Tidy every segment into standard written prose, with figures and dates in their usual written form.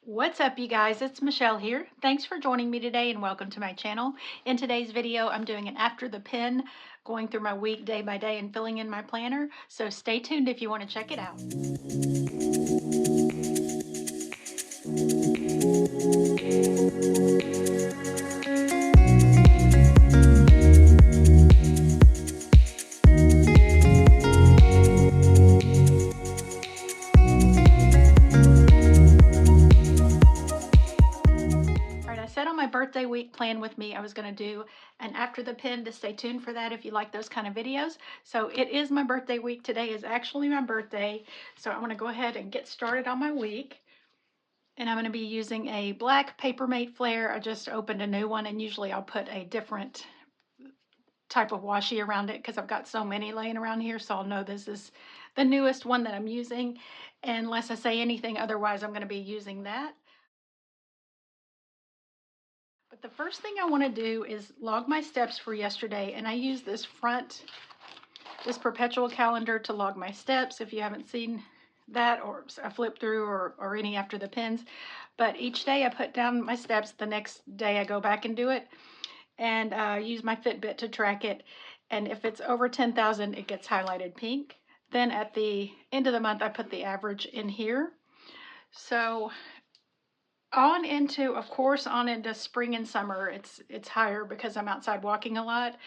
What's up, you guys? It's Michelle here. Thanks for joining me today and welcome to my channel. In today's video, I'm doing an after the pen, going through my week day by day and filling in my planner. So stay tuned if you want to check it out. My birthday week plan with me, I was going to do an after the pen, to stay tuned for that if you like those kind of videos. So it is my birthday week. Today is actually my birthday, so I'm going to go ahead and get started on my week. And I'm going to be using a black Papermate flare. I just opened a new one, and usually I'll put a different type of washi around it because I've got so many laying around here, so I'll know this is the newest one that I'm using. Unless I say anything otherwise, I'm going to be using that. But the first thing I want to do is log my steps for yesterday, and I use this perpetual calendar to log my steps. If you haven't seen that, or a flip through, or any after the pens, but each day I put down my steps. The next day I go back and do it, and use my Fitbit to track it. And if it's over 10,000, it gets highlighted pink. Then at the end of the month, I put the average in here. So on into spring and summer, it's higher because I'm outside walking a lot.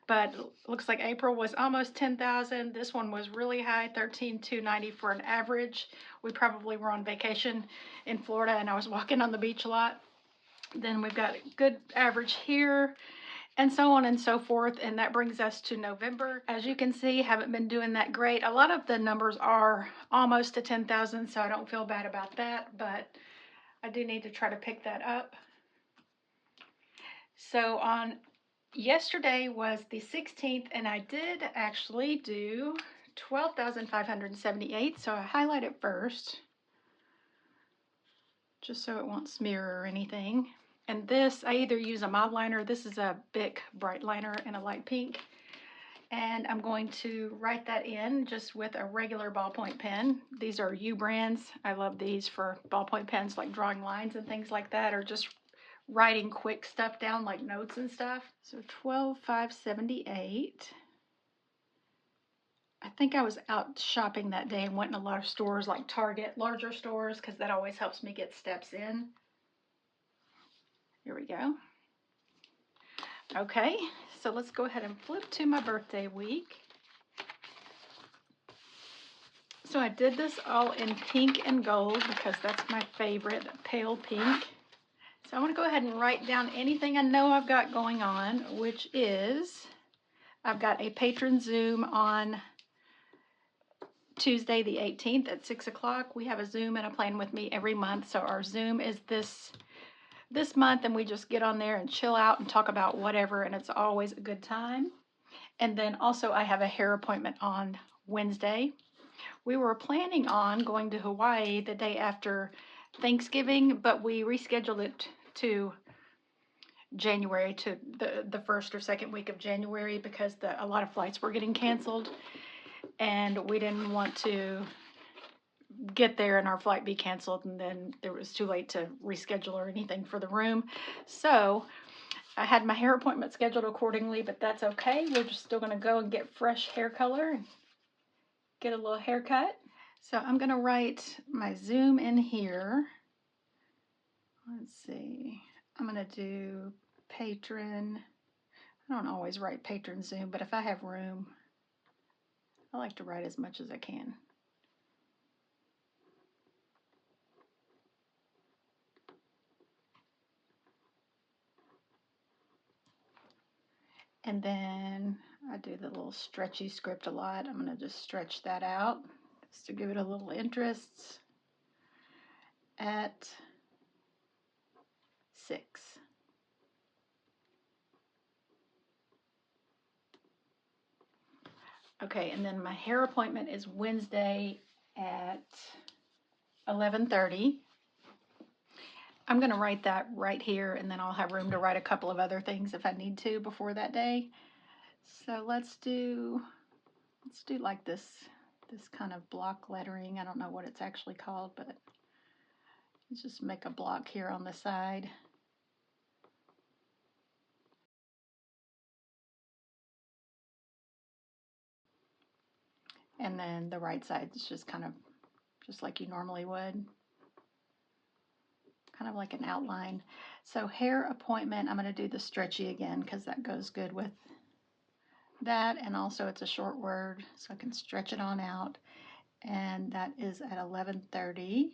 But looks like April was almost 10,000. This one was really high, 13,290 for an average. We probably were on vacation in Florida, and I was walking on the beach a lot. Then we've got a good average here, and so on and so forth. And that brings us to November. As you can see, haven't been doing that great. A lot of the numbers are almost to 10,000, so I don't feel bad about that, but I do need to try to pick that up. So on yesterday was the 16th, and I did actually do 12,578. So I highlight it first, just so it won't smear or anything. And this, I either use a mild liner. This is a Bic bright liner in a light pink. And I'm going to write that in just with a regular ballpoint pen. These are U brands. I love these for ballpoint pens, like drawing lines and things like that, or just writing quick stuff down like notes and stuff. So 12,578. I think I was out shopping that day and went in a lot of stores like Target, larger stores, because that always helps me get steps in. Here we go. Okay, so let's go ahead and flip to my birthday week. So I did this all in pink and gold because that's my favorite, pale pink. So I want to go ahead and write down anything I know I've got going on, which is, I've got a patron Zoom on Tuesday the 18th at 6 o'clock. We have a Zoom and a plan with me every month. So our Zoom is this month, and we just get on there and chill out and talk about whatever, and it's always a good time. And then also I have a hair appointment on Wednesday. We were planning on going to Hawaii the day after Thanksgiving, but we rescheduled it to January, to the first or second week of January, because a lot of flights were getting canceled, and we didn't want to get there and our flight be canceled, and then it was too late to reschedule or anything for the room. So I had my hair appointment scheduled accordingly, but that's okay. We're just still going to go and get fresh hair color and get a little haircut. So I'm going to write my Zoom in here. Let's see. I'm going to do patron. I don't always write patron Zoom, but if I have room, I like to write as much as I can. And then I do the little stretchy script a lot. I'm going to just stretch that out just to give it a little interest. At 6. Okay, and then my hair appointment is Wednesday at 11:30. I'm going to write that right here, and then I'll have room to write a couple of other things if I need to before that day. So let's do like this kind of block lettering. I don't know what it's actually called, but Let's just make a block here on the side. And then the right side is just kind of just like you normally would. Kind of like an outline. So hair appointment, I'm going to do the stretchy again because that goes good with that, and also it's a short word, so I can stretch it on out. And that is at 11:30.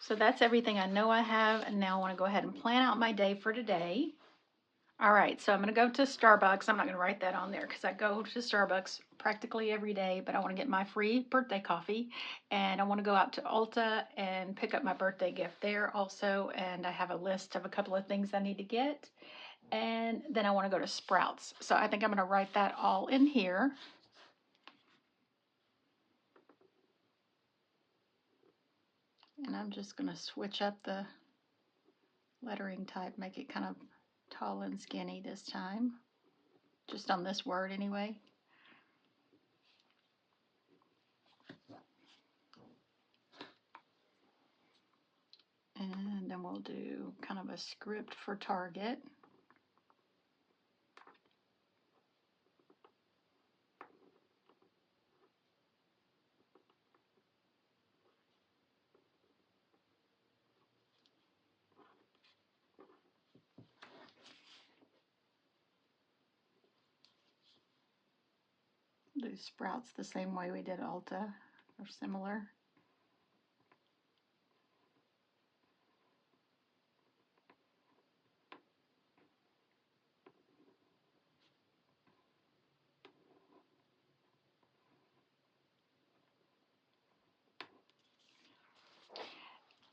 So that's everything I know I have, and now I want to go ahead and plan out my day for today. All right, so I'm going to go to Starbucks. I'm not going to write that on there because I go to Starbucks practically every day, but I want to get my free birthday coffee, and I want to go out to Ulta and pick up my birthday gift there also, and I have a list of a couple of things I need to get, and then I want to go to Sprouts. So I think I'm going to write that all in here. And I'm just going to switch up the lettering type, make it kind of tall and skinny this time, just on this word anyway. And then we'll do kind of a script for Target. Do Sprouts the same way we did Ulta, or similar.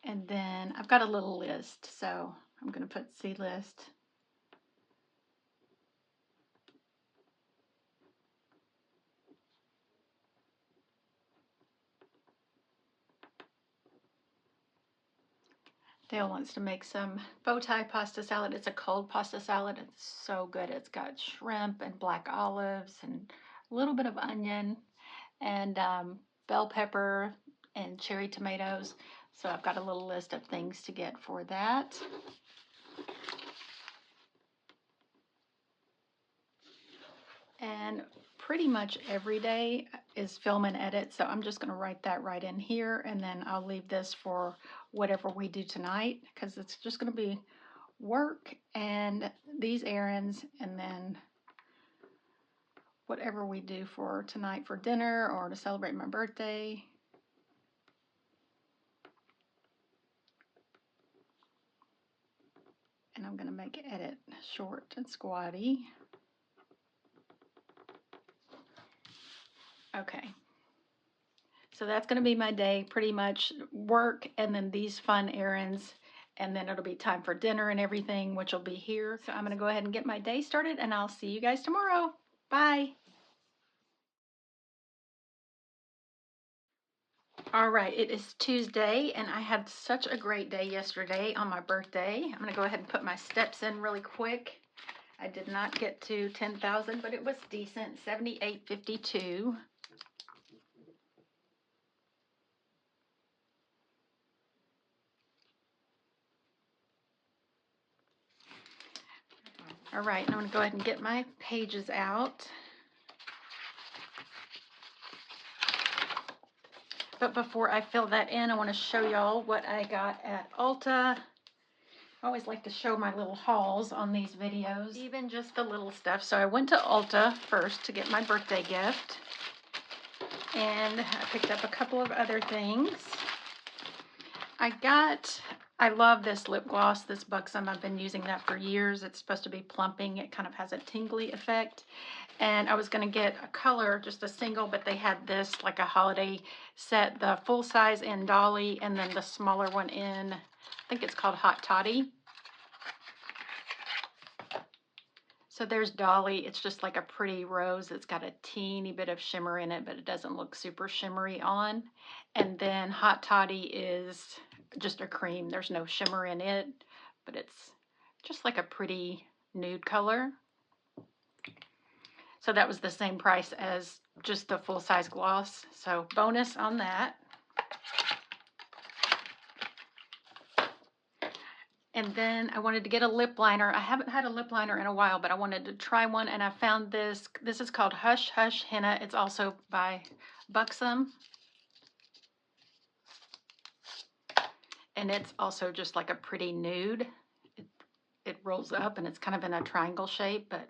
And then I've got a little list, so I'm going to put C list. Dale wants to make some bow tie pasta salad. It's a cold pasta salad. It's so good. It's got shrimp and black olives and a little bit of onion and bell pepper and cherry tomatoes. So I've got a little list of things to get for that. And pretty much every day is film and edit, so I'm just going to write that right in here, and then I'll leave this for whatever we do tonight, because it's just going to be work and these errands, and then whatever we do for tonight for dinner or to celebrate my birthday. And I'm going to make edit short and squatty. Okay. So that's going to be my day, pretty much work and then these fun errands, and then it'll be time for dinner and everything, which will be here. So I'm going to go ahead and get my day started, and I'll see you guys tomorrow. Bye. All right, it is Tuesday, and I had such a great day yesterday on my birthday. I'm going to go ahead and put my steps in really quick. I did not get to 10,000, but it was decent, 78.52. All right, I'm going to go ahead and get my pages out. But before I fill that in, I want to show y'all what I got at Ulta. I always like to show my little hauls on these videos, even just the little stuff. So I went to Ulta first to get my birthday gift, and I picked up a couple of other things. I love this lip gloss, this Buxom. I've been using that for years. It's supposed to be plumping. It kind of has a tingly effect. And I was going to get a color, just a single, but they had this like a holiday set, the full size in Dolly, and then the smaller one in, I think it's called Hot Toddy. So there's Dolly. It's just like a pretty rose. It's got a teeny bit of shimmer in it, but it doesn't look super shimmery on. And then Hot Toddy is just a cream. There's no shimmer in it, but it's just like a pretty nude color. So that was the same price as just the full-size gloss. So bonus on that. And then I wanted to get a lip liner. I haven't had a lip liner in a while, but I wanted to try one, and I found this. This is called Hush Hush Henna. It's also by Buxom. And it's also just like a pretty nude. It rolls up, and it's kind of in a triangle shape, but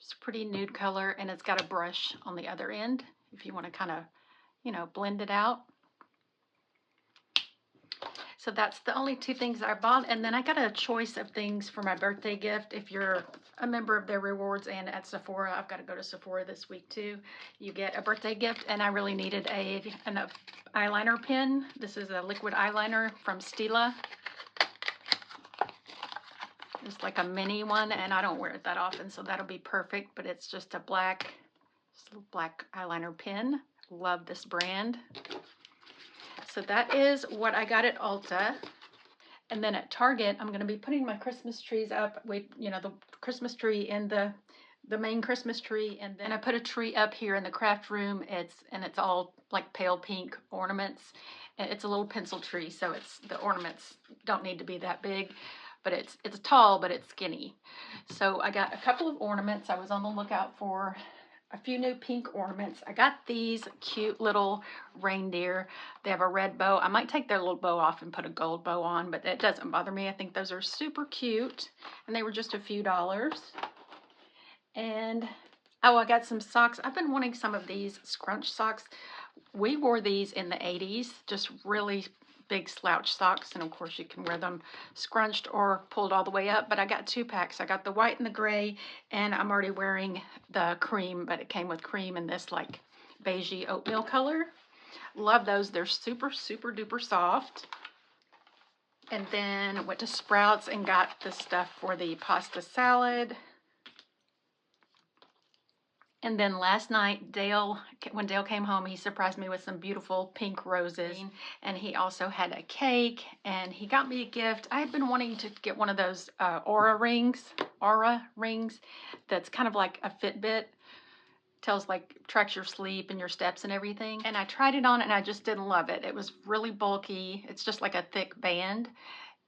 it's a pretty nude color, and it's got a brush on the other end if you want to kind of, you know, blend it out. So that's the only two things I bought. And then I got a choice of things for my birthday gift. If you're a member of their rewards and at Sephora, I've got to go to Sephora this week too. You get a birthday gift, and I really needed an eyeliner pen. This is a liquid eyeliner from Stila. It's like a mini one, and I don't wear it that often, so that'll be perfect. But it's just a black eyeliner pen. Love this brand. So that is what I got at Ulta. And then at Target, I'm going to be putting my Christmas trees up with, you know, the Christmas tree in the main Christmas tree. And then I put a tree up here in the craft room. It's all like pale pink ornaments. And it's a little pencil tree, so the ornaments don't need to be that big. But it's tall, but it's skinny. So I got a couple of ornaments. I was on the lookout for a few new pink ornaments. I got these cute little reindeer. They have a red bow. I might take their little bow off and put a gold bow on, but it doesn't bother me. I think those are super cute, and they were just a few dollars. And oh, I got some socks. I've been wanting some of these scrunch socks. We wore these in the 80s, just really big slouch socks, and of course you can wear them scrunched or pulled all the way up, but I got 2 packs. I got the white and the gray, and I'm already wearing the cream, but it came with cream in this like beigey oatmeal color. Love those. They're super duper soft. And then went to Sprouts and got the stuff for the pasta salad. And then last night, when Dale came home, he surprised me with some beautiful pink roses. And he also had a cake, and he got me a gift. I had been wanting to get one of those Aura rings that's kind of like a Fitbit. Tracks your sleep and your steps and everything. And I tried it on, and I just didn't love it. It was really bulky. It's just like a thick band.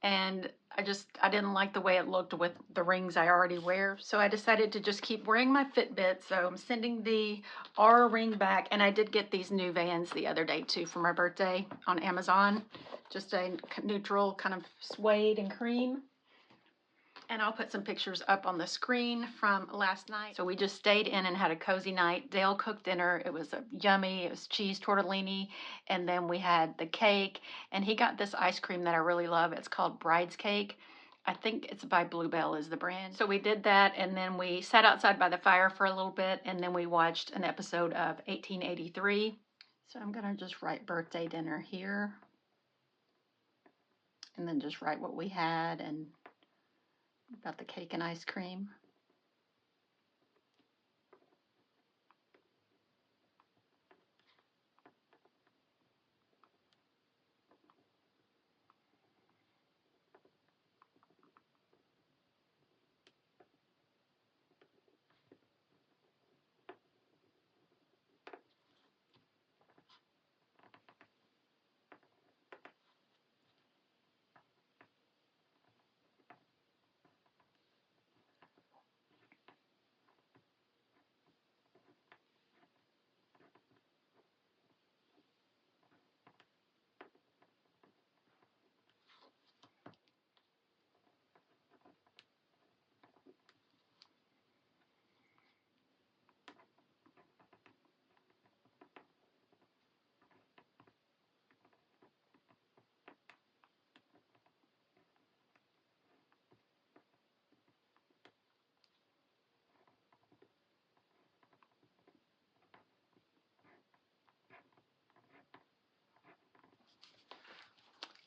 And I didn't like the way it looked with the rings I already wear. So I decided to just keep wearing my Fitbit. So I'm sending the Aura ring back. And I did get these new Vans the other day too for my birthday on Amazon. Just a neutral kind of suede and cream. And I'll put some pictures up on the screen from last night. So we just stayed in and had a cozy night. Dale cooked dinner. It was yummy. It was cheese tortellini. And then we had the cake. And he got this ice cream that I really love. It's called Bride's Cake. I think it's by Bluebell is the brand. So we did that, and then we sat outside by the fire for a little bit, and then we watched an episode of 1883. So I'm going to just write birthday dinner here. And then just write what we had and about the cake and ice cream.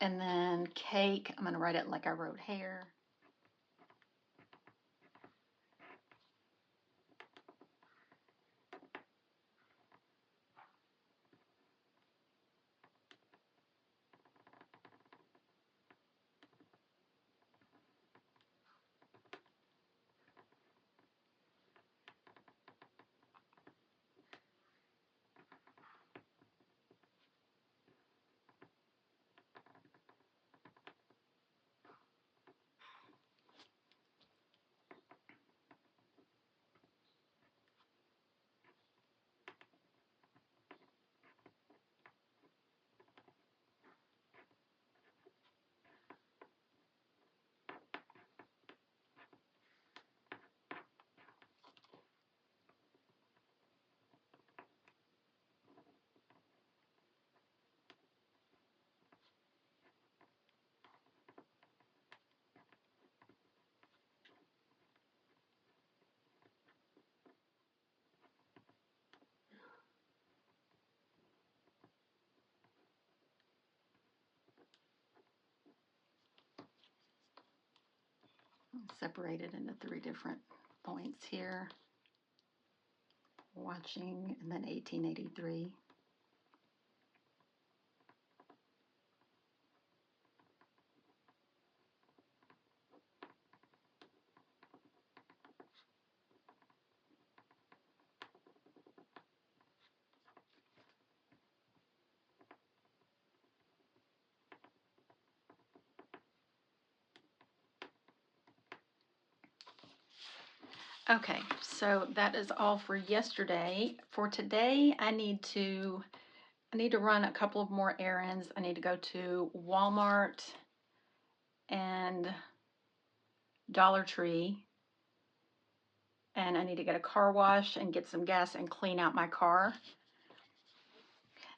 And then cake, I'm going to write it like I wrote hair. separated into 3 different points here. Watching, and then 1883. Okay, so that is all for yesterday. For today, I need to run a couple of more errands. I need to go to Walmart and Dollar Tree, and I need to get a car wash and get some gas and clean out my car.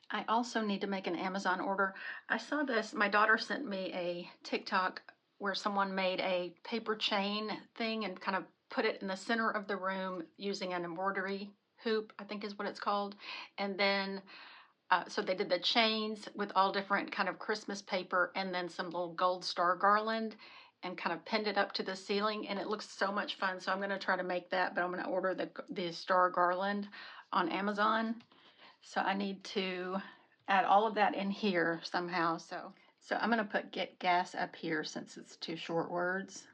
I also need to make an Amazon order. I saw this, my daughter sent me a TikTok where someone made a paper chain thing and kind of put it in the center of the room using an embroidery hoop, I think is what it's called. And then, so they did the chains with all different kind of Christmas paper and then some little gold star garland and kind of pinned it up to the ceiling, and it looks so much fun. So I'm going to try to make that, but I'm going to order the star garland on Amazon. So I need to add all of that in here somehow. So I'm going to put get gas up here since it's 2 short words.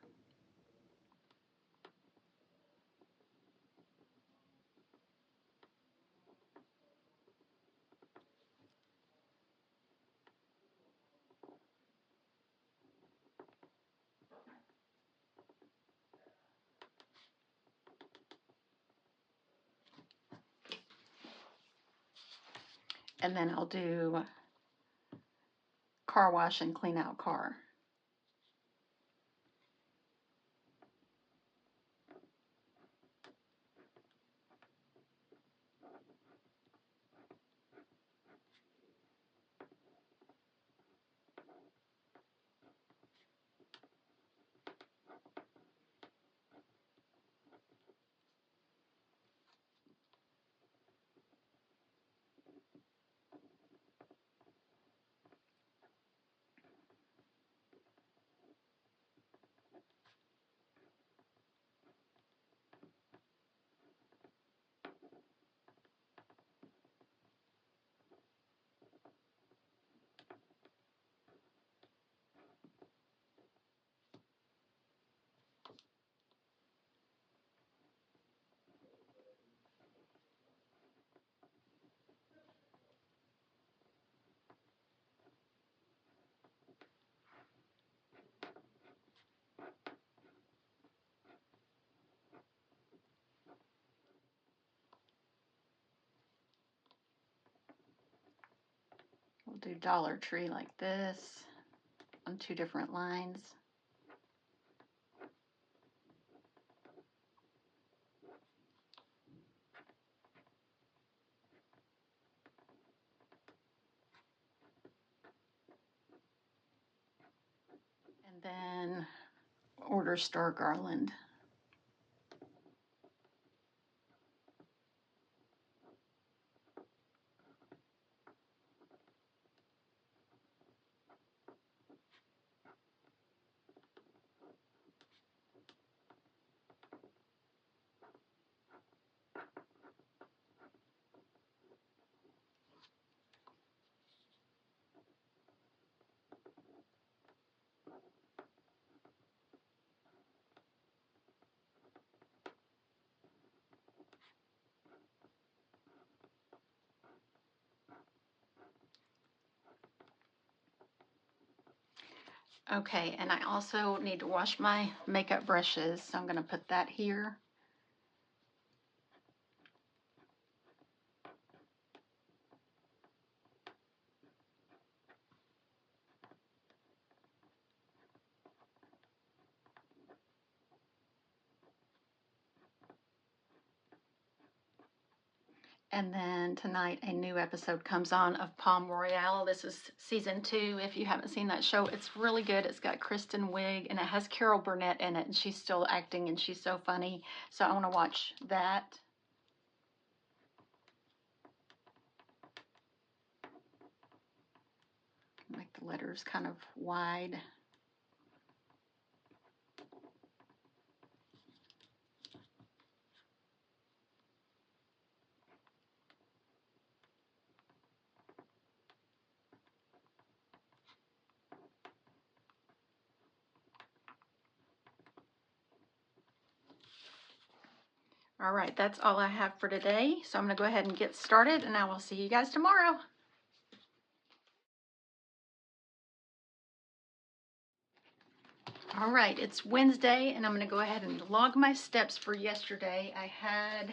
And then I'll do car wash and clean out car. We'll do Dollar Tree like this on 2 different lines. And then order star garland. Okay, and I also need to wash my makeup brushes, so I'm going to put that here. And then tonight a new episode comes on of Palm Royale. This is season 2. If you haven't seen that show, it's really good. It's got Kristen Wiig and it has Carol Burnett in it, and she's still acting and she's so funny. So I want to watch that. Make the letters kind of wide. All right, that's all I have for today. So I'm going to go ahead and get started, and I will see you guys tomorrow. All right, it's Wednesday, and I'm going to go ahead and log my steps for yesterday. I had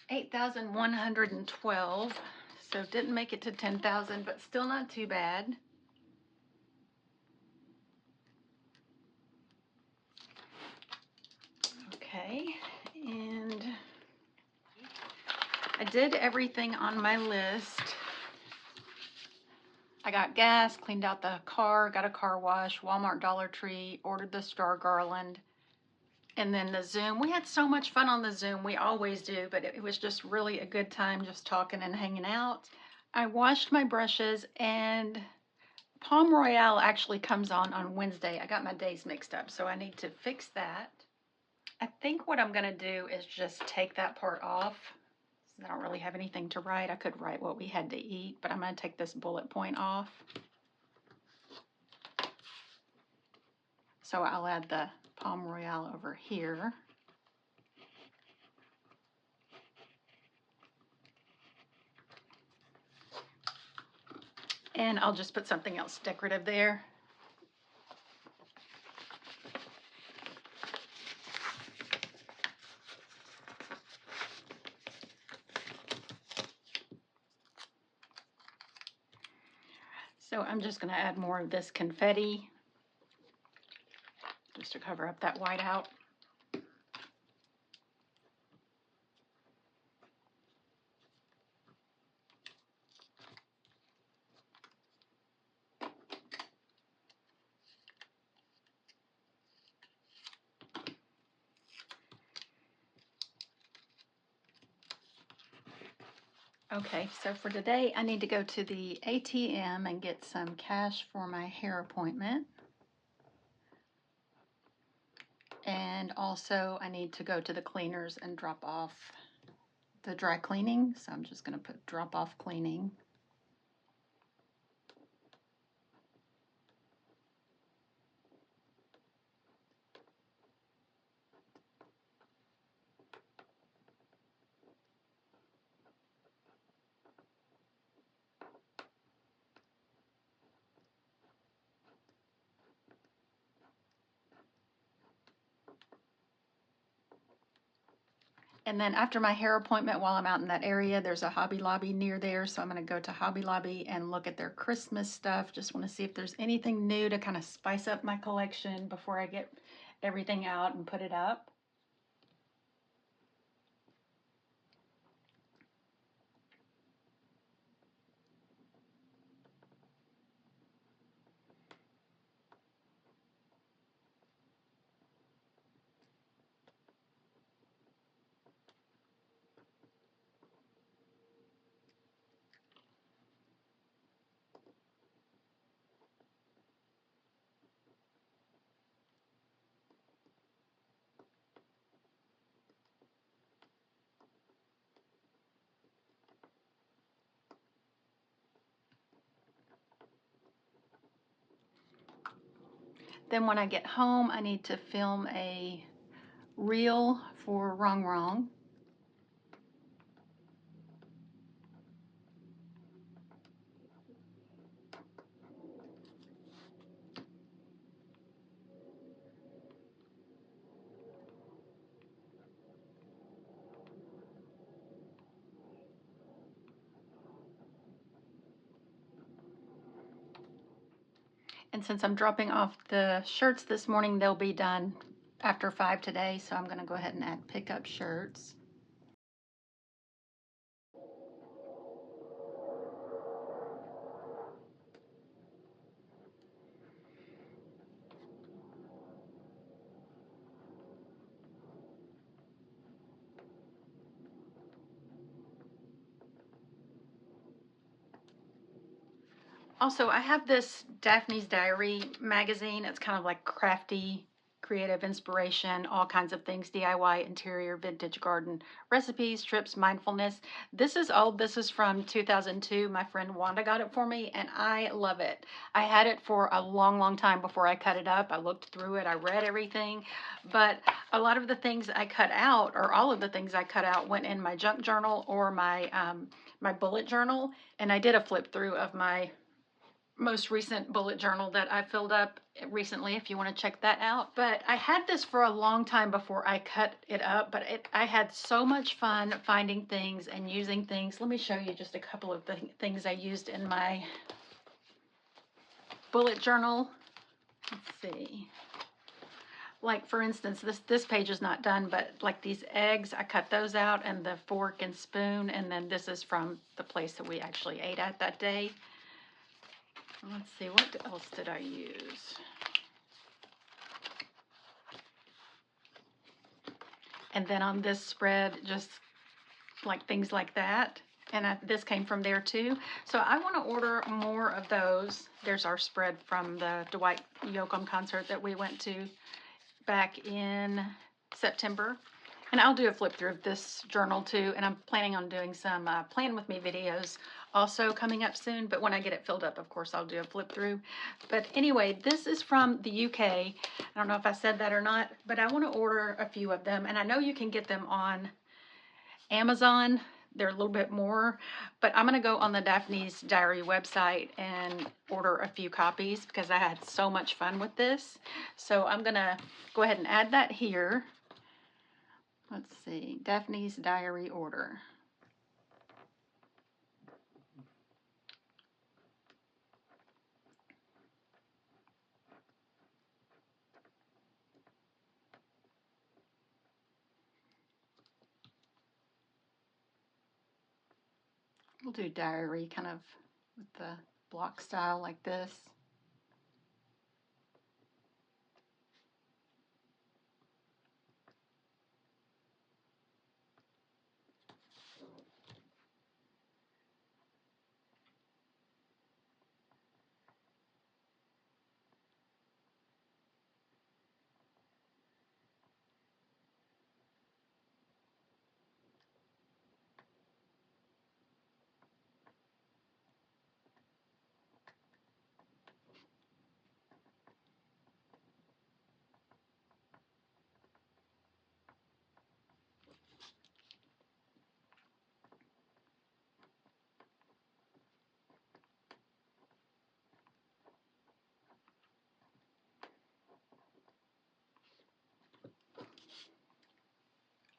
8,112, so didn't make it to 10,000, but still not too bad. Okay, and I did everything on my list. I got gas, cleaned out the car, got a car wash, Walmart, Dollar Tree, ordered the star garland, and then the Zoom. We had so much fun on the Zoom. We always do, but it was just really a good time just talking and hanging out. I washed my brushes, and Palm Royale actually comes on Wednesday. I got my days mixed up, so I need to fix that. I think what I'm going to do is just take that part off. I don't really have anything to write. I could write what we had to eat, but I'm going to take this bullet point off. So I'll add the Palm Royale over here. And I'll just put something else decorative there. So I'm just going to add more of this confetti just to cover up that whiteout. Okay, so for today, I need to go to the ATM and get some cash for my hair appointment. And also, I need to go to the cleaners and drop off the dry cleaning. So I'm just going to put drop off cleaning. And then after my hair appointment, while I'm out in that area, there's a Hobby Lobby near there. So I'm going to go to Hobby Lobby and look at their Christmas stuff. Just want to see if there's anything new to kind of spice up my collection before I get everything out and put it up. Then when I get home, I need to film a reel for Wrong Wrong. And since I'm dropping off the shirts this morning, they'll be done after 5 today. So I'm going to go ahead and add pickup shirts. Also, I have this Daphne's Diary magazine. It's kind of like crafty creative inspiration, all kinds of things, DIY, interior, vintage garden, recipes, trips, mindfulness. This is from 2002. My friend Wanda got it for me, and I love it. I had it for a long, long time before I cut it up. I looked through it, I read everything, but a lot of the things I cut out, or all of the things I cut out, went in my junk journal or my bullet journal, and I did a flip through of my most recent bullet journal that I filled up recently, if you want to check that out. But I had this for a long time before I cut it up, but I had so much fun finding things and using things. Let me show you just a couple of the things I used in my bullet journal. Let's see. Like, for instance, this page is not done, but like these eggs, I cut those out, and the fork and spoon, and then this is from the place that we actually ate at that day. Let's see, what else did I use? And then on this spread, just like things like that. And this came from there too. So I want to order more of those. There's our spread from the Dwight Yoakam concert that we went to back in September. And I'll do a flip through of this journal too, and I'm planning on doing some plan with me videos also coming up soon, but when I get it filled up, of course, I'll do a flip through. But anyway, this is from the UK. I don't know if I said that or not, but I want to order a few of them, and I know you can get them on Amazon. They're a little bit more, but I'm going to go on the Daphne's Diary website and order a few copies because I had so much fun with this. So I'm going to go ahead and add that here. Let's see, Daphne's Diary order. We'll do diary kind of with the block style like this.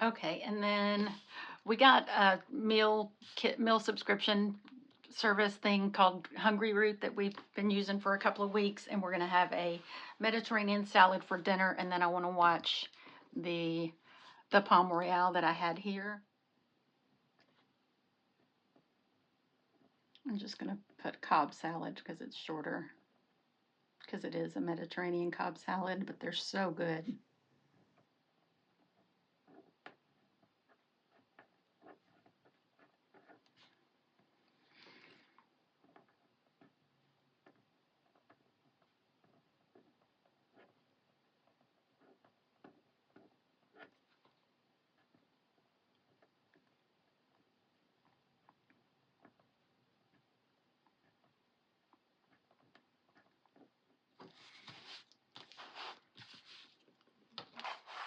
Okay, and then we got a meal subscription service thing called Hungry Root that we've been using for a couple of weeks, and we're going to have a Mediterranean salad for dinner, and then I want to watch the Palm Royale that I had here. I'm just going to put Cobb salad because it's shorter, because it is a Mediterranean Cobb salad, but they're so good.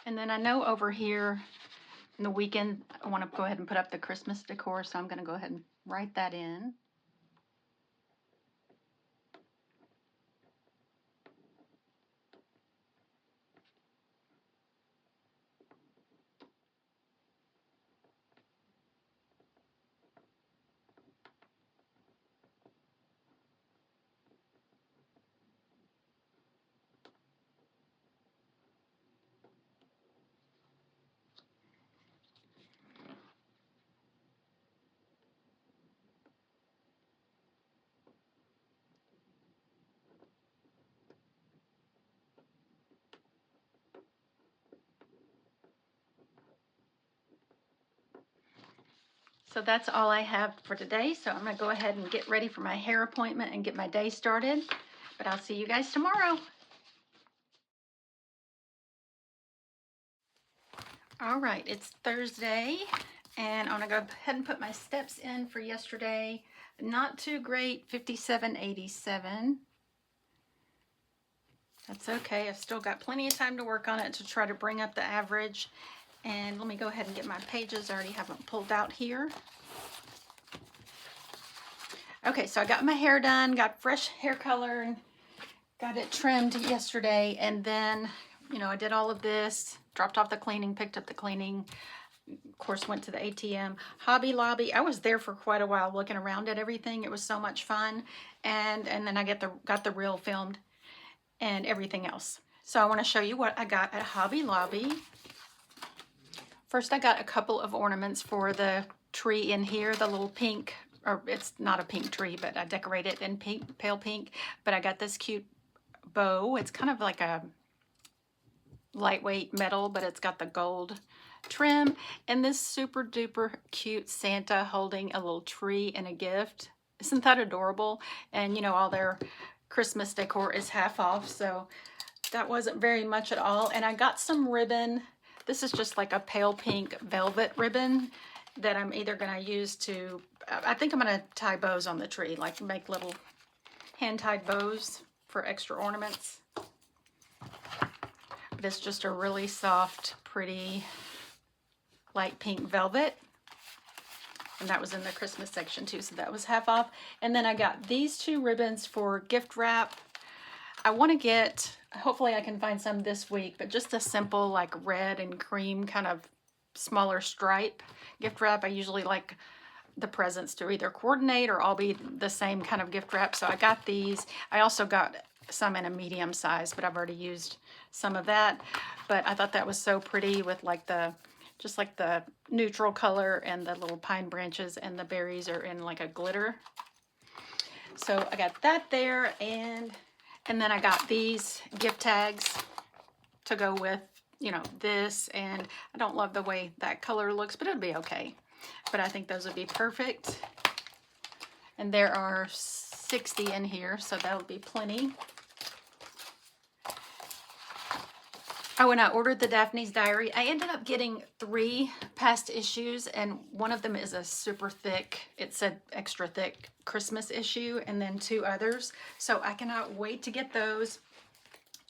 And then I know over here in the weekend, I want to go ahead and put up the Christmas decor, so I'm going to go ahead and write that in. So that's all I have for today. So I'm going to go ahead and get ready for my hair appointment and get my day started. But I'll see you guys tomorrow. All right, it's Thursday, and I'm gonna go ahead and put my steps in for yesterday. Not too great, 5787. That's okay, I've still got plenty of time to work on it to try to bring up the average. And let me go ahead and get my pages. I already have them pulled out here. Okay, so I got my hair done, got fresh hair color, and got it trimmed yesterday. And then, you know, I did all of this, dropped off the cleaning, picked up the cleaning, of course, went to the ATM. Hobby Lobby, I was there for quite a while looking around at everything. It was so much fun. And then I got the reel filmed and everything else. So I want to show you what I got at Hobby Lobby. First, I got a couple of ornaments for the tree in here, the little pink, or it's not a pink tree, but I decorated it in pink, pale pink. But I got this cute bow. It's kind of like a lightweight metal, but it's got the gold trim, and this super duper cute Santa holding a little tree and a gift. Isn't that adorable? And you know, all their Christmas decor is half off, so that wasn't very much at all. And I got some ribbon. This is just like a pale pink velvet ribbon that I'm either gonna use to, I think I'm gonna tie bows on the tree, like make little hand-tied bows for extra ornaments. But it's just a really soft, pretty, light pink velvet. And that was in the Christmas section too, so that was half off. And then I got these two ribbons for gift wrap. I want to get, hopefully I can find some this week, but just a simple like red and cream kind of smaller stripe gift wrap. I usually like the presents to either coordinate or all be the same kind of gift wrap. So I got these. I also got some in a medium size, but I've already used some of that. But I thought that was so pretty with like the, just like the neutral color and the little pine branches, and the berries are in like a glitter. So I got that there, and then I got these gift tags to go with, you know, this. And I don't love the way that color looks, but it'll be okay. But I think those would be perfect. And there are 60 in here, so that'll be plenty. Oh, and I ordered the Daphne's Diary. I ended up getting 3 past issues, and one of them is a super thick, it said extra thick Christmas issue, and then 2 others. So I cannot wait to get those.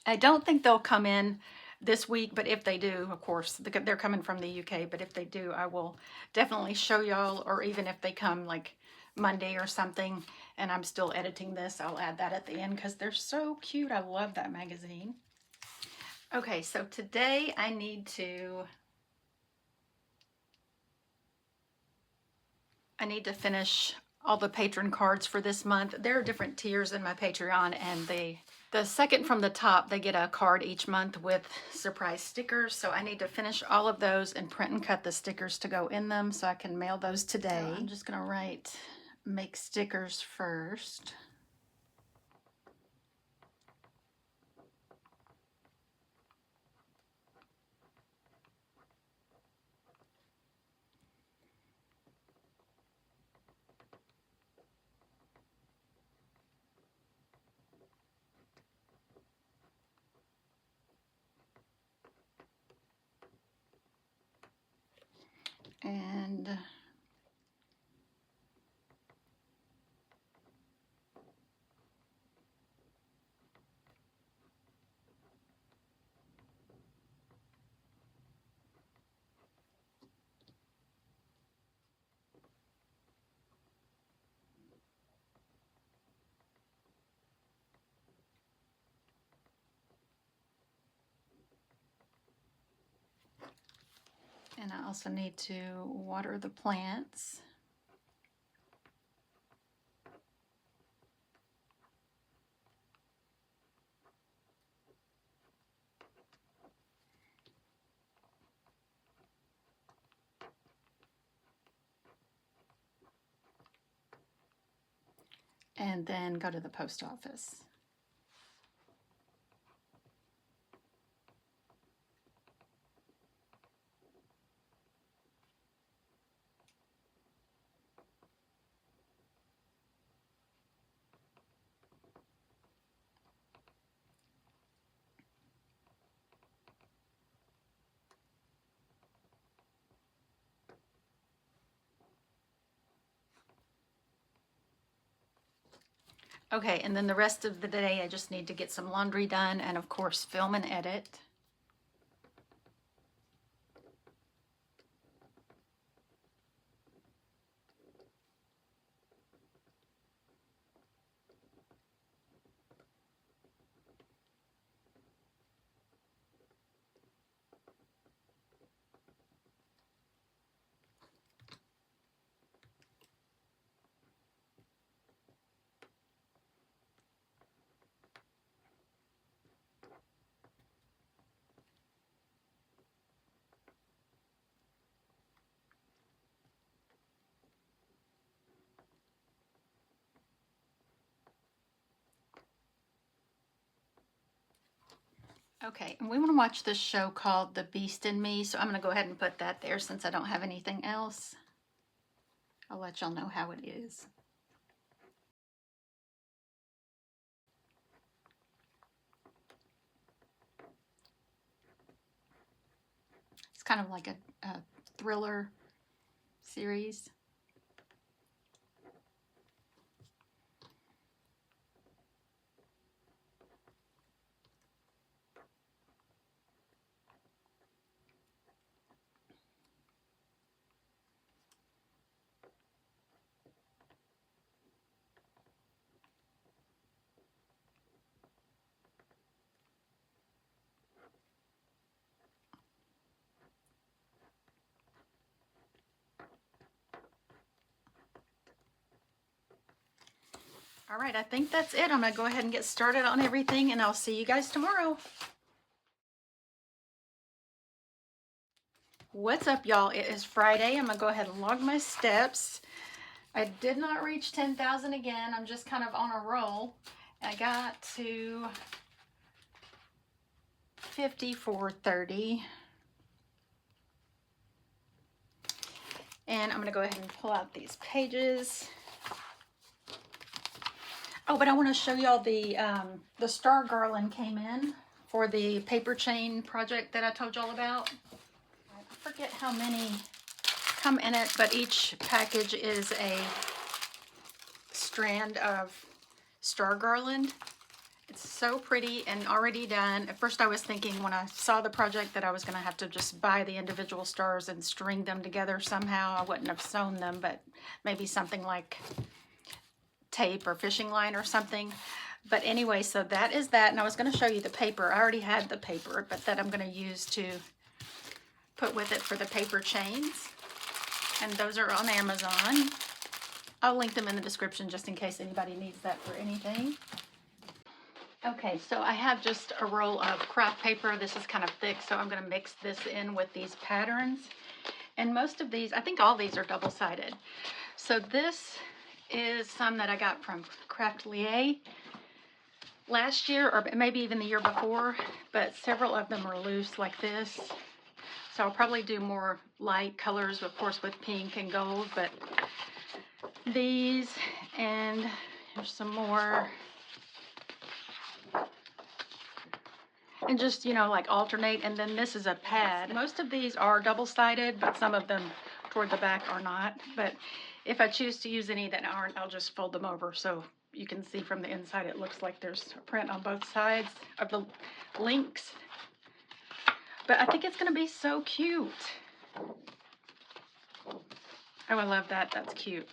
I don't think they'll come in this week, but if they do, of course, they're coming from the UK, but if they do, I will definitely show y'all, or even if they come like Monday or something, and I'm still editing this, I'll add that at the end because they're so cute. I love that magazine. Okay, so today I need to finish all the patron cards for this month. There are different tiers in my Patreon, and the second from the top, they get a card each month with surprise stickers. So I need to finish all of those and print and cut the stickers to go in them so I can mail those today. So I'm just gonna write make stickers first. And I also need to water the plants. And then go to the post office. Okay, and then the rest of the day I just need to get some laundry done and of course film and edit. Okay, and we want to watch this show called The Beast in Me, so I'm going to go ahead and put that there since I don't have anything else. I'll let y'all know how it is. It's kind of like a thriller series. All right, I think that's it. I'm going to go ahead and get started on everything, and I'll see you guys tomorrow. What's up, y'all? It is Friday. I'm going to go ahead and log my steps. I did not reach 10,000 again. I'm just kind of on a roll. I got to 5430. And I'm going to go ahead and pull out these pages. Oh, but I want to show y'all the star garland came in for the paper chain project that I told y'all about. I forget how many come in it, but each package is a strand of star garland. It's so pretty and already done. At first I was thinking when I saw the project that I was going to have to just buy the individual stars and string them together somehow. I wouldn't have sewn them, but maybe something like tape or fishing line or something. But anyway, so that is that, and I was going to show you the paper. I already had the paper, but that I'm going to use to put with it for the paper chains, and those are on Amazon. I'll link them in the description just in case anybody needs that for anything. Okay, so I have just a roll of craft paper. This is kind of thick, so I'm going to mix this in with these patterns, and most of these, I think all these are double-sided. So this is some that I got from Craftlier last year, or maybe even the year before, but several of them are loose like this. So I'll probably do more light colors, of course, with pink and gold, but these, and here's some more. And just, you know, like alternate, and then this is a pad. Most of these are double-sided, but some of them toward the back are not. But if I choose to use any that aren't, I'll just fold them over so you can see from the inside it looks like there's a print on both sides of the links. But I think it's going to be so cute. Oh, I love that. That's cute.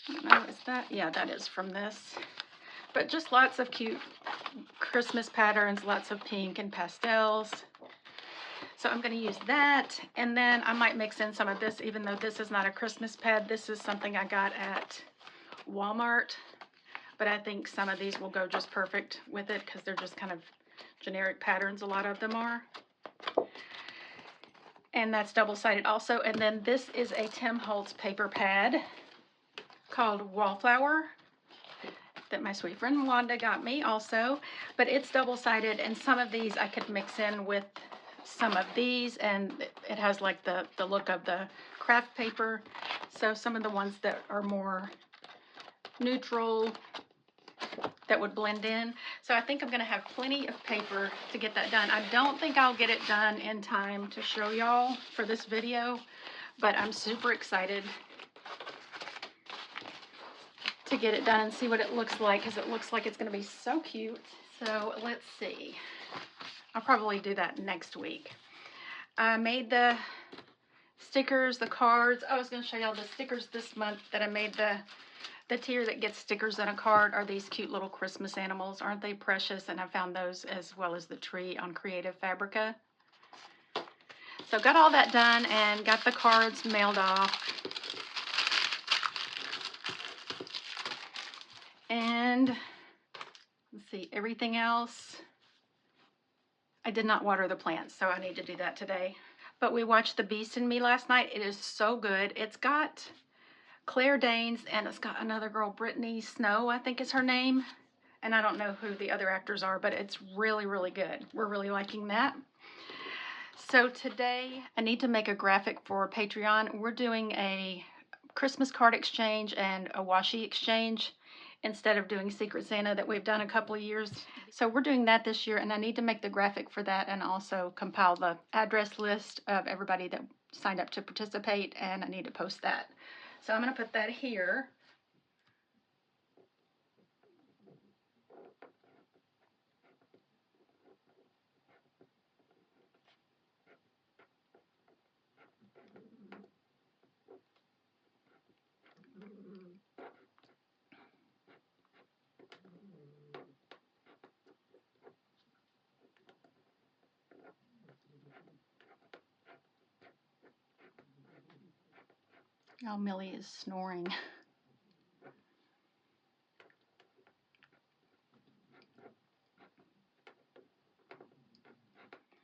I don't know, is that? Yeah, that is from this. But just lots of cute Christmas patterns, lots of pink and pastels. So I'm going to use that, and then I might mix in some of this, even though this is not a Christmas pad. This is something I got at Walmart, but I think some of these will go just perfect with it because they're just kind of generic patterns, a lot of them are. And that's double-sided also. And then this is a Tim Holtz paper pad called Wallflower that my sweet friend Wanda got me also, but it's double-sided, and some of these I could mix in with some of these, and it has like the look of the craft paper. So some of the ones that are more neutral that would blend in. So I think I'm going to have plenty of paper to get that done. I don't think I'll get it done in time to show y'all for this video, but I'm super excited to get it done and see what it looks like, because it looks like it's going to be so cute. So let's see. I'll probably do that next week. I made the stickers, the cards. I was going to show y'all the stickers this month that I made. The tier that gets stickers and a card are these cute little Christmas animals. Aren't they precious? And I found those as well as the tree on Creative Fabrica. So got all that done and got the cards mailed off. And let's see, everything else. I did not water the plants, so I need to do that today. But we watched The Beast in Me last night. It is so good. It's got Claire Danes, and it's got another girl, Brittany Snow, I think is her name. And I don't know who the other actors are, but it's really, really good. We're really liking that. So today, I need to make a graphic for Patreon. We're doing a Christmas card exchange and a washi exchange instead of doing Secret Santa that we've done a couple of years. So we're doing that this year, and I need to make the graphic for that and also compile the address list of everybody that signed up to participate, and I need to post that. So I'm going to put that here. Oh, Millie is snoring.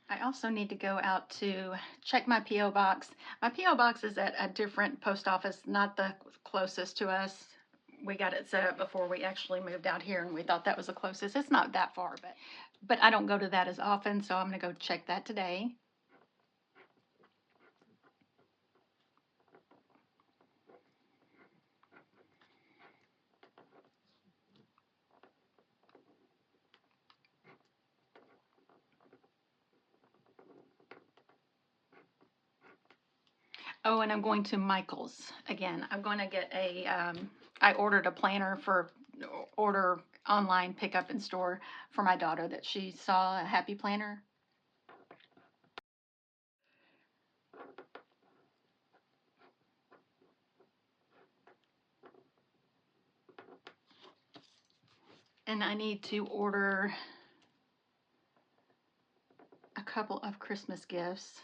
I also need to go out to check my P.O. box. My P.O. box is at a different post office, not the closest to us. We got it set up before we actually moved out here, and we thought that was the closest. It's not that far, but I don't go to that as often, so I'm going to go check that today. Oh, and I'm going to Michael's again. I'm going to get I ordered a planner for order online, pick up in store for my daughter that she saw, a happy planner. And I need to order a couple of Christmas gifts.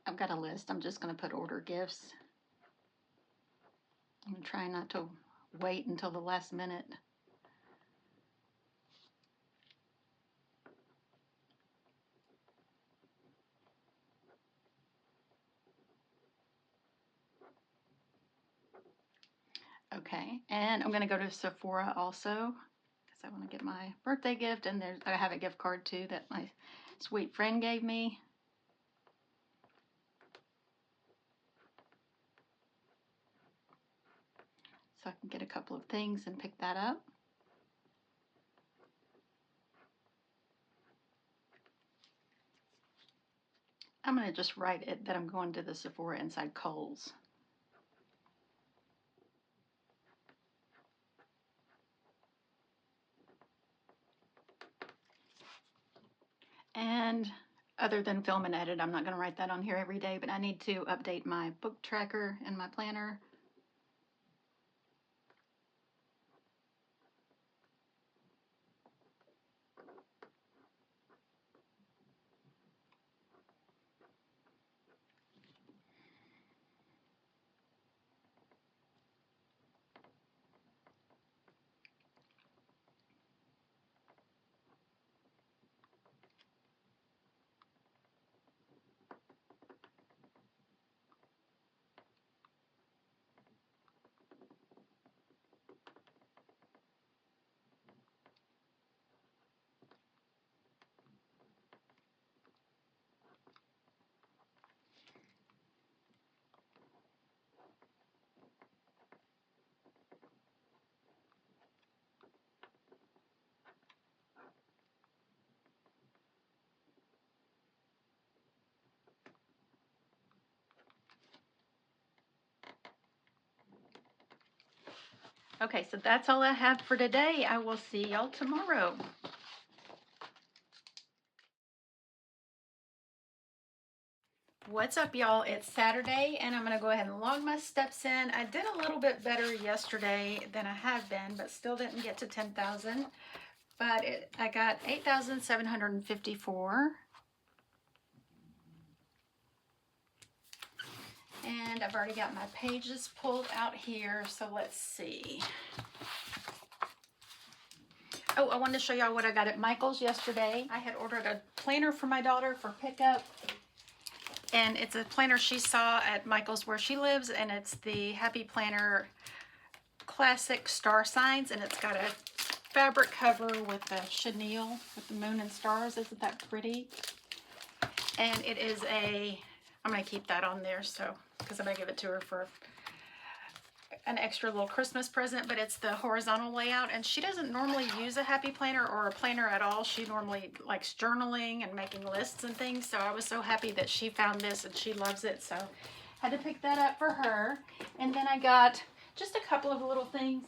I've got a list. I'm just going to put order gifts. I'm trying not to wait until the last minute. Okay, and I'm going to go to Sephora also because I want to get my birthday gift, and I have a gift card too that my sweet friend gave me. So I can get a couple of things and pick that up. I'm going to just write it that I'm going to the Sephora inside Kohl's. And other than film and edit, I'm not going to write that on here every day, but I need to update my book tracker and my planner. Okay, so that's all I have for today. I will see y'all tomorrow. What's up, y'all? It's Saturday, and I'm going to go ahead and log my steps in. I did a little bit better yesterday than I have been, but still didn't get to 10,000. But I got 8,754. And I've already got my pages pulled out here, so let's see. Oh, I wanted to show y'all what I got at Michael's yesterday. I had ordered a planner for my daughter for pickup. And it's a planner she saw at Michael's where she lives, and it's the Happy Planner Classic Star Signs, and it's got a fabric cover with a chenille with the moon and stars. Isn't that pretty? And it is I'm going to keep that on there because I'm going to give it to her for an extra little Christmas present, but it's the horizontal layout, and she doesn't normally use a Happy Planner or a planner at all. She normally likes journaling and making lists and things, so I was so happy that she found this and she loves it, so had to pick that up for her. And then I got just a couple of little things.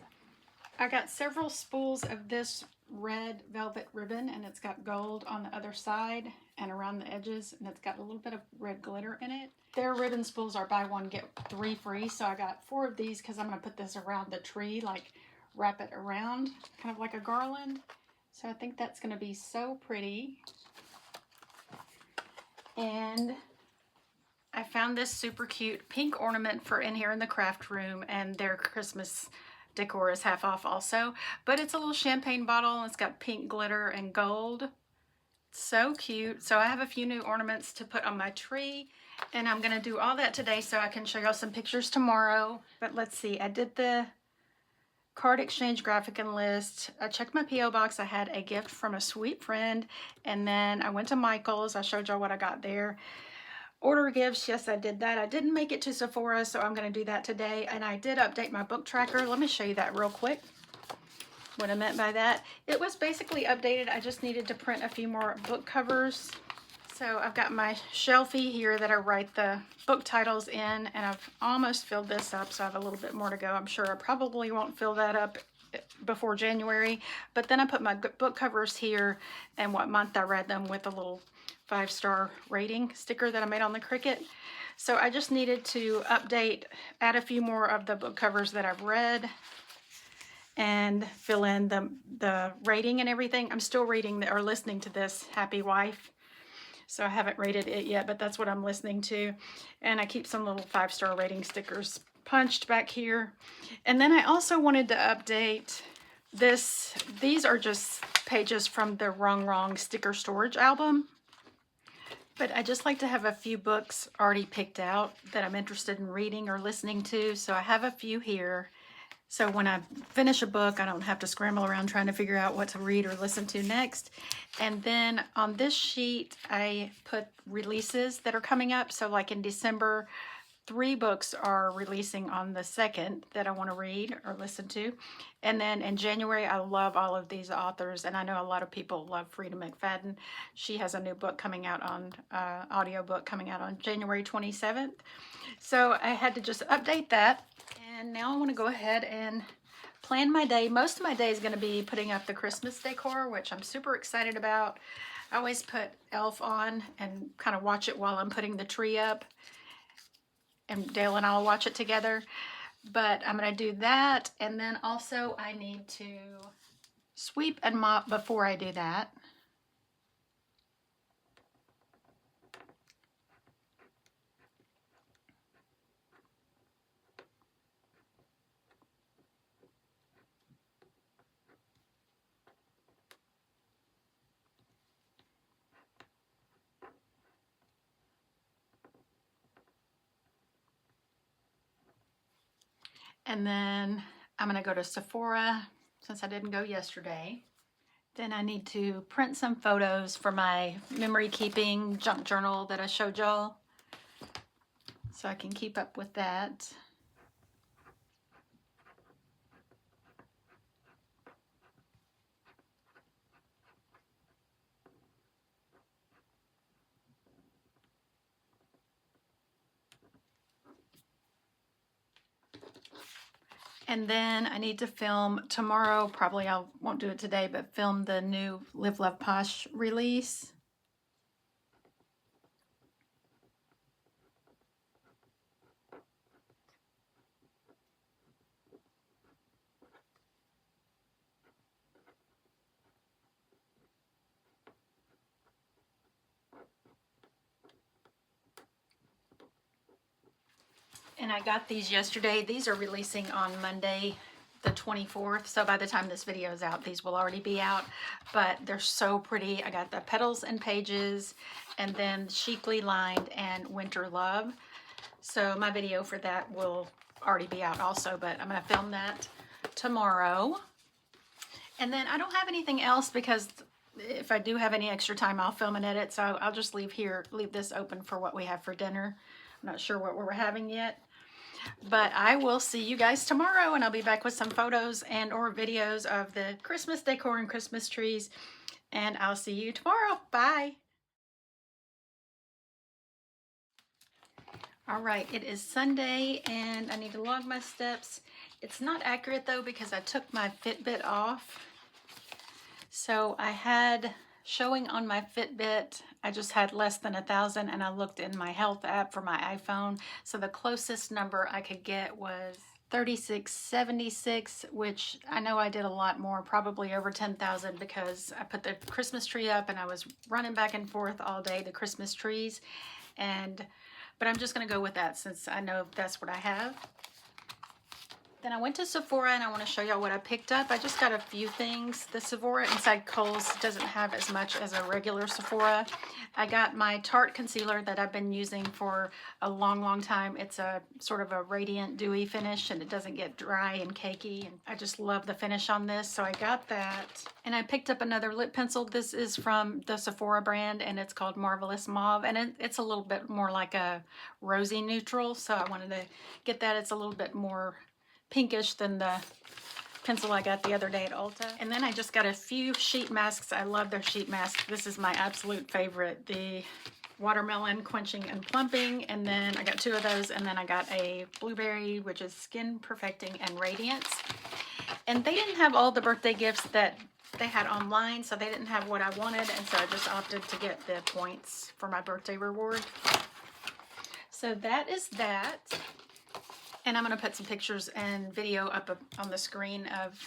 I got several spools of this red velvet ribbon, and it's got gold on the other side and around the edges, and it's got a little bit of red glitter in it. Their ribbon spools are buy one get 3 free, so I got 4 of these because I'm going to put this around the tree, like wrap it around kind of like a garland. So I think that's going to be so pretty. And I found this super cute pink ornament for in here in the craft room, and their Christmas decor is half off also, but it's a little champagne bottle, and it's got pink glitter and gold. So cute. So I have a few new ornaments to put on my tree, and I'm going to do all that today so I can show y'all some pictures tomorrow. But let's see, I did the card exchange graphic and list. I checked my P.O. box. I had a gift from a sweet friend, and then I went to Michael's. I showed y'all what I got there. Order gifts, yes, I did that. I didn't make it to Sephora, so I'm going to do that today. And I did update my book tracker. Let me show you that real quick. What I meant by that. It was basically updated. I just needed to print a few more book covers. So I've got my shelfie here that I write the book titles in, and I've almost filled this up, so I have a little bit more to go. I'm sure I probably won't fill that up before January, but then I put my book covers here and what month I read them with a little 5-star rating sticker that I made on the Cricut. So I just needed to add a few more of the book covers that I've read and fill in the rating and everything. I'm still reading or listening to this Happy Wife, so I haven't rated it yet, but that's what I'm listening to. And I keep some little 5-star rating stickers punched back here. And then I also wanted to update this. These are just pages from the Wrong sticker storage album, but I just like to have a few books already picked out that I'm interested in reading or listening to, so I have a few here. So when I finish a book, I don't have to scramble around trying to figure out what to read or listen to next. And then on this sheet, I put releases that are coming up. So like in December, 3 books are releasing on the 2nd that I want to read or listen to. And then in January, I love all of these authors, and I know a lot of people love Frida McFadden. She has a new book coming out on, audiobook coming out on January 27th. So I had to just update that. And now I want to go ahead and plan my day. Most of my day is going to be putting up the Christmas decor, which I'm super excited about. I always put Elf on and kind of watch it while I'm putting the tree up. And Dale and I will watch it together. But I'm going to do that. And then also I need to sweep and mop before I do that. And then I'm going to go to Sephora since I didn't go yesterday. Then I need to print some photos for my memory keeping junk journal that I showed y'all, so I can keep up with that. And then I need to film tomorrow, probably I won't do it today, but film the new Live Love Posh release. And I got these yesterday. These are releasing on Monday, the 24th. So by the time this video is out, these will already be out. But they're so pretty. I got the Petals and Pages, and then Chicly Lined and Winter Love. So my video for that will already be out also, but I'm going to film that tomorrow. And then I don't have anything else because if I do have any extra time, I'll film and edit. So I'll just leave this open for what we have for dinner. I'm not sure what we're having yet. But I will see you guys tomorrow, and I'll be back with some photos and or videos of the Christmas decor and Christmas trees. And I'll see you tomorrow. Bye. All right, it is Sunday, and I need to log my steps. It's not accurate though because I took my Fitbit off. So I had showing on my Fitbit, I just had less than 1,000, and I looked in my health app for my iPhone. So the closest number I could get was 3676, which I know I did a lot more, probably over 10,000, because I put the Christmas tree up and I was running back and forth all day, the Christmas trees. But I'm just gonna go with that since I know that's what I have. Then I went to Sephora, and I want to show y'all what I picked up. I just got a few things. The Sephora inside Kohl's doesn't have as much as a regular Sephora. I got my Tarte concealer that I've been using for a long time. It's a sort of a radiant dewy finish, and it doesn't get dry and cakey. And I just love the finish on this, so I got that. And I picked up another lip pencil. This is from the Sephora brand, and it's called Marvelous Mauve, and it's a little bit more like a rosy neutral, so I wanted to get that. It's a little bit more pinkish than the pencil I got the other day at Ulta. And then I just got a few sheet masks. I love their sheet masks. This is my absolute favorite, the Watermelon Quenching and Plumping. And then I got 2 of those, and then I got a Blueberry, which is Skin Perfecting and Radiance. And they didn't have all the birthday gifts that they had online, so they didn't have what I wanted, and so I just opted to get the points for my birthday reward. So that is that. And I'm going to put some pictures and video up on the screen of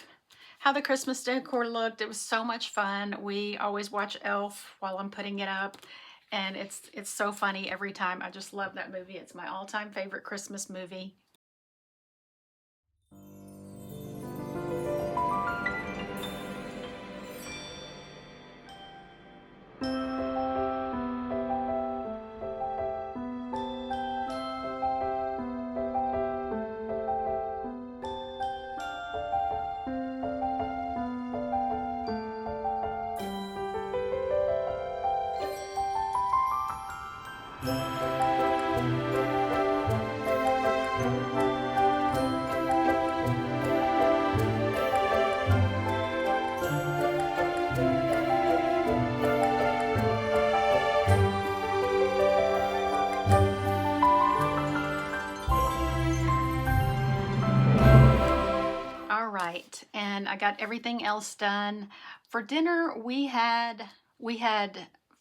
how the Christmas decor looked. It was so much fun. We always watch Elf while I'm putting it up, and it's so funny every time. I just love that movie. It's my all-time favorite Christmas movie. And I got everything else done. For dinner, we had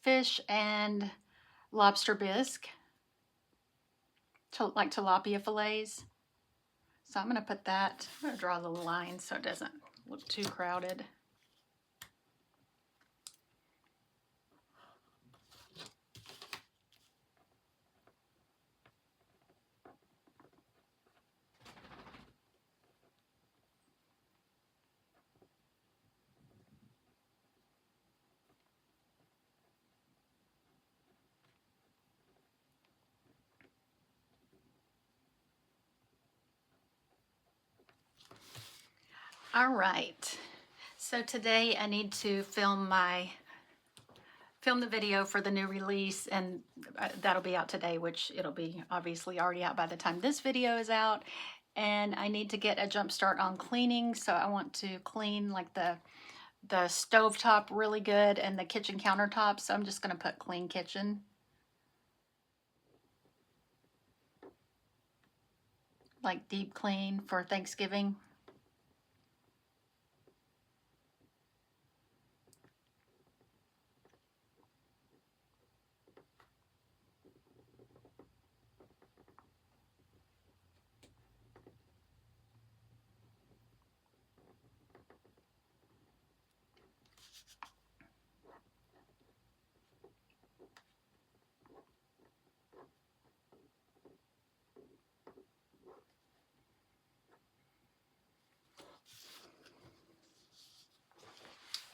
fish and lobster bisque, like tilapia fillets. So I'm going to put that, I'm going to draw a little line so it doesn't look too crowded. All right, so today I need to film the video for the new release, and that'll be out today, which it'll be obviously already out by the time this video is out. And I need to get a jump start on cleaning, so I want to clean like the stovetop really good and the kitchen countertops. So I'm just going to put clean kitchen. Like deep clean for Thanksgiving.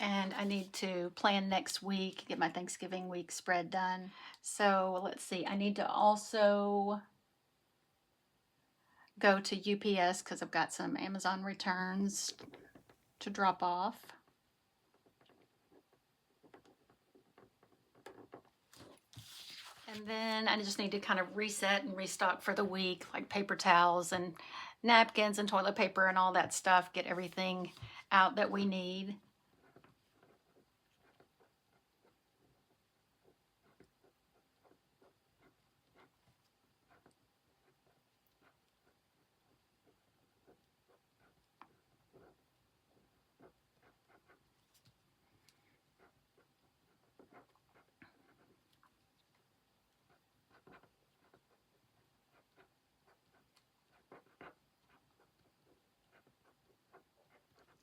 And I need to plan next week, get my Thanksgiving week spread done. So let's see, I need to also go to UPS because I've got some Amazon returns to drop off. And then I just need to kind of reset and restock for the week, like paper towels and napkins and toilet paper and all that stuff, get everything out that we need.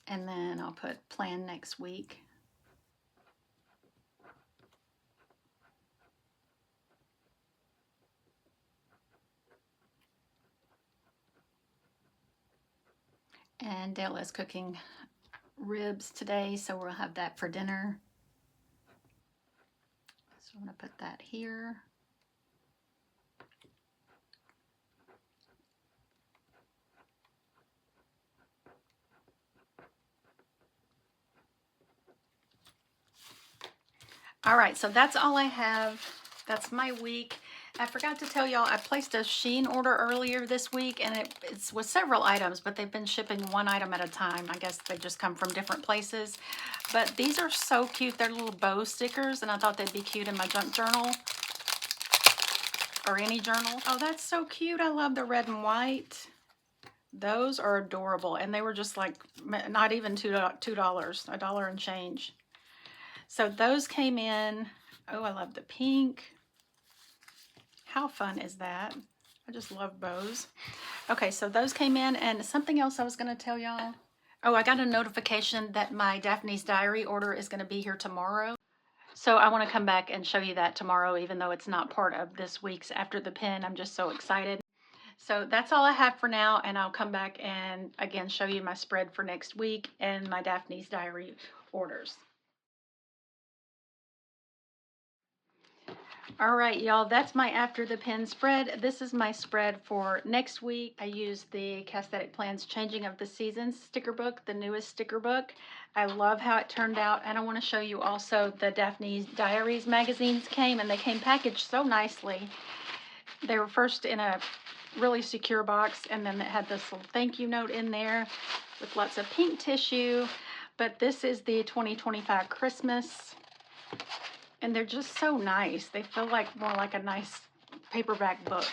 And then I'll put plan next week. And Dale is cooking ribs today, so we'll have that for dinner. So I'm going to put that here. All right, so that's all I have. That's my week. I forgot to tell y'all, I placed a Shein order earlier this week, and it's with several items, but they've been shipping one item at a time. I guess they just come from different places. But these are so cute. They're little bow stickers, and I thought they'd be cute in my junk journal or any journal. Oh, that's so cute. I love the red and white. Those are adorable, and they were just like not even $2, $1 and change. So those came in. Oh, I love the pink. How fun is that? I just love bows. Okay, so those came in, and something else I was going to tell y'all. Oh, I got a notification that my Daphne's Diary order is going to be here tomorrow. So I want to come back and show you that tomorrow, even though it's not part of this week's After the Pen. I'm just so excited. So that's all I have for now, and I'll come back and again show you my spread for next week and my Daphne's Diary orders. All right, y'all, that's my After the Pen spread. This is my spread for next week. I used the Casthetic Plans Changing of the Seasons sticker book, the newest sticker book. I love how it turned out, and I want to show you also the Daphne's Diaries magazines came, and they came packaged so nicely. They were first in a really secure box, and then it had this little thank you note in there with lots of pink tissue. But this is the 2025 Christmas. And they're just so nice. They feel like more like a nice paperback book.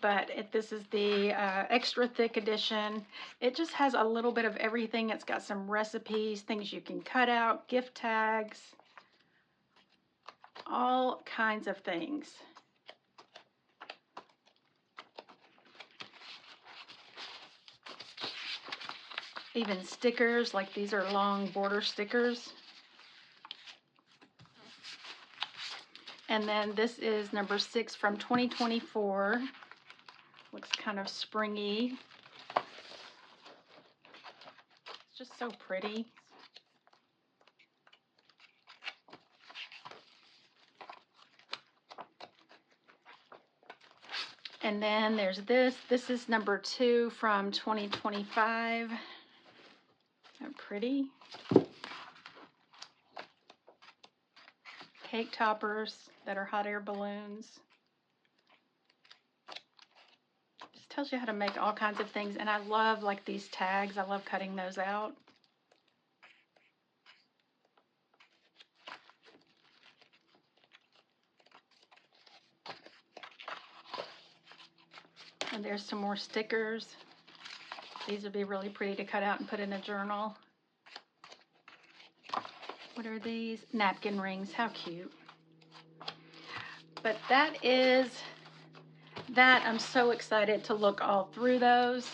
But this is the extra thick edition. It just has a little bit of everything. It's got some recipes, things you can cut out, gift tags, all kinds of things. Even stickers, like these are long border stickers. And then this is number 6 from 2024. Looks kind of springy. It's just so pretty. And then there's this. This is number 2 from 2025. They're pretty. Cake toppers that are hot air balloons. Just tells you how to make all kinds of things. And I love like these tags. I love cutting those out. And there's some more stickers. These would be really pretty to cut out and put in a journal. What are these? Napkin rings. How cute. But that is that. I'm so excited to look all through those.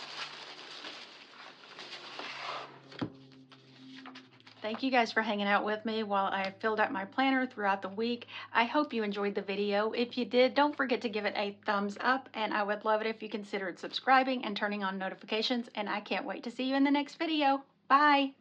Thank you guys for hanging out with me while I filled out my planner throughout the week. I hope you enjoyed the video. If you did, don't forget to give it a thumbs up, and I would love it if you considered subscribing and turning on notifications, and I can't wait to see you in the next video. Bye!